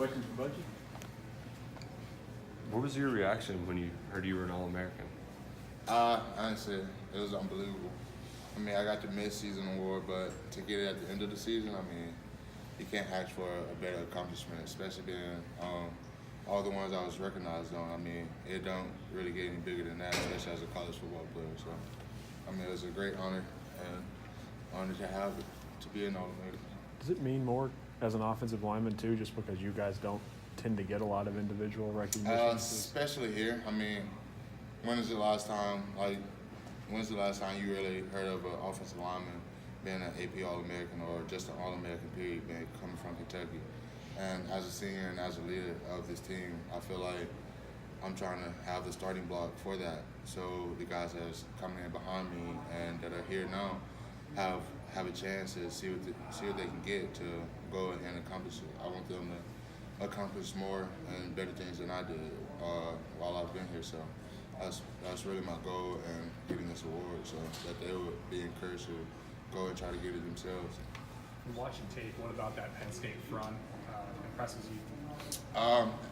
Question for Bunchy? What was your reaction when you heard you were an All-American? Honestly, it was unbelievable. I mean, I got the mid-season award, but to get it at the end of the season, I mean, you can't ask for a better accomplishment, especially being all the ones I was recognized on. I mean, it don't really get any bigger than that, especially as a college football player. So, I mean, it was a great honor and honor to have it, to be an All-American. Does it mean more as an offensive lineman too, just because you guys don't tend to get a lot of individual recognition? Especially here. I mean, when's the last time you really heard of an offensive lineman being an AP All-American or just an All-American period, being coming from Kentucky? And as a senior and as a leader of this team, I feel like I'm trying to have the starting block for that. So the guys that's coming in behind me and that are here now have a chance to see what they can get to go and accomplish it. I want them to accomplish more and better things than I did while I've been here. So that's really my goal in getting this award, so that they would be encouraged to go and try to get it themselves. From watching tape, what about that Penn State front impresses you?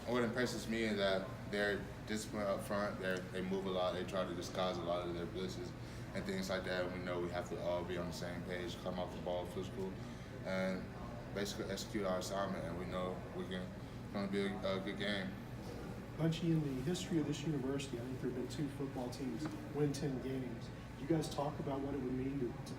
What impresses me is that they're disciplined up front. They move a lot. They try to disguise a lot of their blitzes and things like that. We know we have to all be on the same page, come off the ball physical, and basically execute our assignment. And we know we're going to be a good game. Bunchy, in the history of this university, I think there have been 2 football teams win 10 games. You guys talk about what it would mean to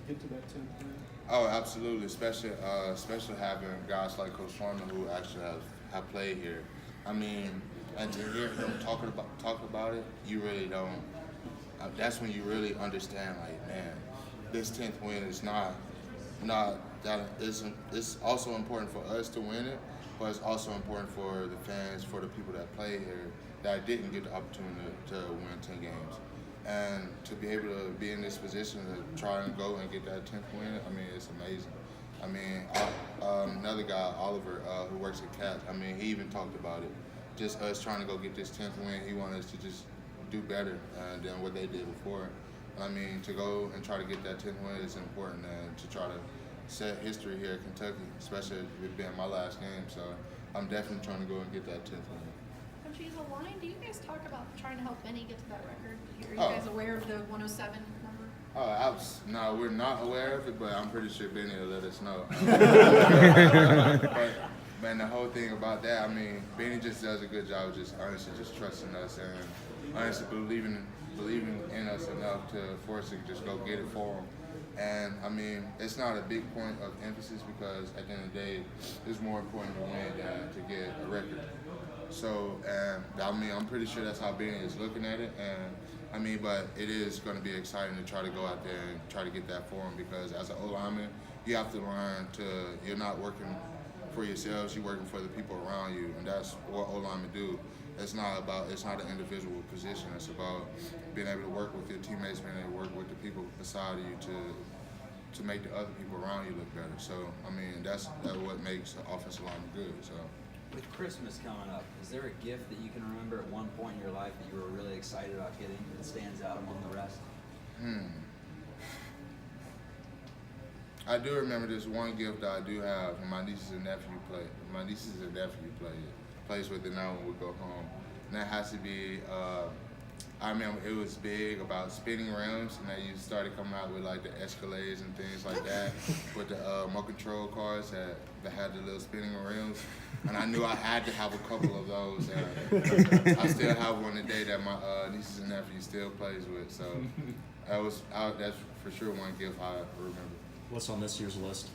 get to that 10th win? Oh, absolutely, especially having guys like Coach Foreman who actually have played here. I mean, and to hear them talk about it, you really don't. That's when you really understand, like, man, this 10th win is not that. It's also important for us to win it, but it's also important for the fans, for the people that play here that didn't get the opportunity to win 10 games. And to be able to be in this position to try and go and get that 10th win, I mean, it's amazing. I mean, another guy, Oliver, who works at CAT, I mean, he even talked about it. Just us trying to go get this 10th win, he wanted us to just do better than what they did before. I mean, to go and try to get that 10th win is important, and to try to set history here at Kentucky, especially with being my last game. So I'm definitely trying to go and get that 10th win. Coach, as a line, do you guys talk about trying to help Benny get to that record? Are you guys aware of the 107 number? No, we're not aware of it, but I'm pretty sure Benny will let us know. But man, the whole thing about that, I mean, Benny just does a good job of just honestly just trusting us and honestly believing in us enough for us to just go get it for him. And I mean, it's not a big point of emphasis because at the end of the day, it's more important to win than to get a record. So, I mean, I'm pretty sure that's how Benny is looking at it. And I mean, but it is going to be exciting to try to go out there and try to get that for him, because as an O-lineman, you have to learn you're not working for yourselves, you're working for the people around you, and that's what O-linemen do. It's not an individual position. It's about being able to work with your teammates, being able to work with the people beside you to make the other people around you look better. So, I mean, that's what makes the offensive lineman good. So. With Christmas coming up, is there a gift that you can remember at one point in your life that you were really excited about getting that stands out among the rest? I do remember this one gift that I do have, and my nieces and nephew play. My nieces and nephew plays with it now when we go home. And that has to be, I remember it was big about spinning rims, and then you started coming out with like the Escalades and things like that, with the remote control cars that had the little spinning rims. And I knew I had to have a couple of those. I still have one today that my nieces and nephews still plays with. So that's for sure one gift I remember. What's on this year's list?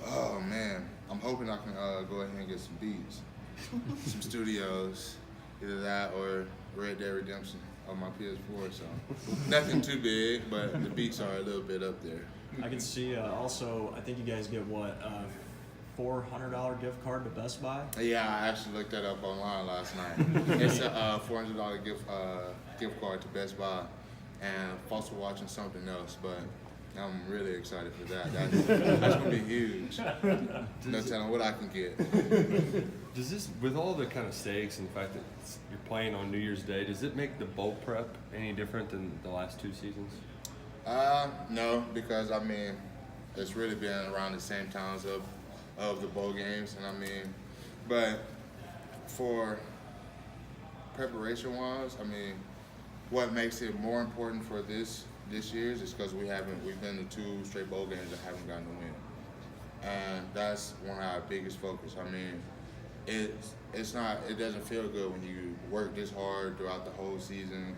Oh man, I'm hoping I can go ahead and get some beats, some studios, either that or Red Dead Redemption on my PS4. So nothing too big, but the beats are a little bit up there. I can see also, I think you guys get what, $400 gift card to Best Buy? Yeah, I actually looked that up online last night. It's a $400 gift card to Best Buy, and I'm also watching something else, but I'm really excited for that. That's going to be huge. No telling what I can get. Does this, with all the kind of stakes and the fact that you're playing on New Year's Day, does it make the bowl prep any different than the last 2 seasons? No, because I mean, it's really been around the same times of the bowl games, and I mean, But for preparation-wise, I mean, what makes it more important for this year's is because we've been to 2 straight bowl games and haven't gotten a win, and that's one of our biggest focus. I mean, it doesn't feel good when you work this hard throughout the whole season,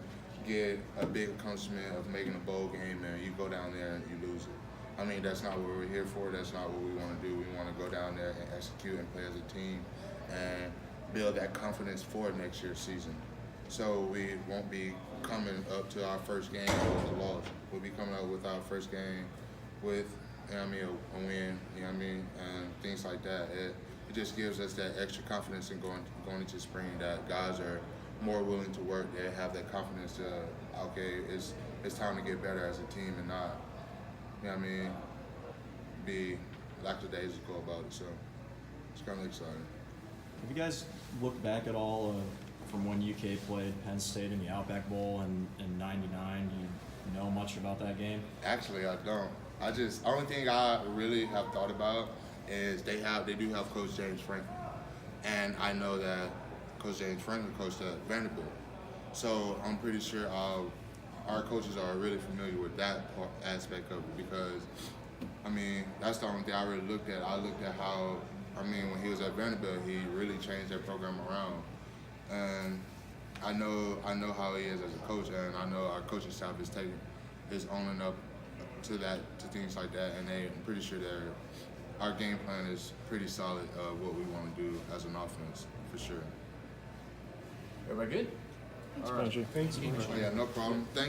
get a big accomplishment of making a bowl game, and you go down there and you lose it. I mean, that's not what we're here for. That's not what we want to do. We want to go down there and execute and play as a team and build that confidence for next year's season. So we won't be coming up to our first game with a loss. We'll be coming up with our first game with, you know what I mean, a win, you know what I mean, and things like that. It just gives us that extra confidence in going into spring, that guys are more willing to work. They have that confidence to, okay, it's time to get better as a team and not, you know what I mean, be lackadaisical about it. So it's kind of exciting. Have you guys looked back at all from when UK played Penn State in the Outback Bowl in '99? Do you know much about that game? Actually, I don't. Only thing I really have thought about is they do have Coach James Franklin, and I know that Coach James Franklin coached at Vanderbilt, so I'm pretty sure our coaches are really familiar with that aspect of it, because I mean, that's the only thing I really looked at. I looked at how, I mean, when he was at Vanderbilt, he really changed that program around, and I know how he is as a coach, and I know our coaching staff is owning up to things like that, and I'm pretty sure our game plan is pretty solid of what we want to do as an offense, for sure. Everybody good? Thanks, Bunchy. Thanks, Bunchy. Yeah, no problem. Thank you.